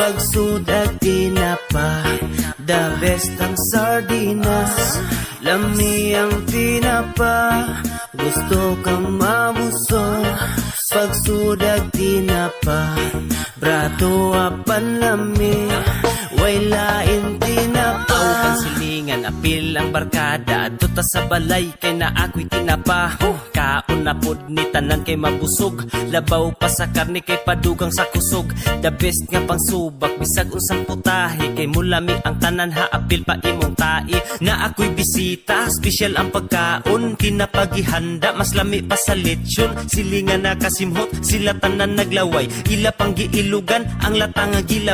Pagsudag tinapa, the best ang sardinas. Lami ang tinapa, gusto kang mabusog. Pagsudag tinapa, brato apan lami, way lain tinapa. Aw pansilingan, apil ang barkada, tuta sa balay kay na ako'y tinapa. Kaon na pod ni tanan kay mabusog, labaw pa sa karne kay padugang sa kusog. The best nga pang subak, bisag unsang putahe, kay mulami ang tanan ha, apil pa imong tai. Na ako'y bisita, special ang pagkaon, kinapagihanda, mas lami pa sa lechon. Silingan na kasimhot, sila tanan naglaway, ila pang giilugan, ang latang gilabay.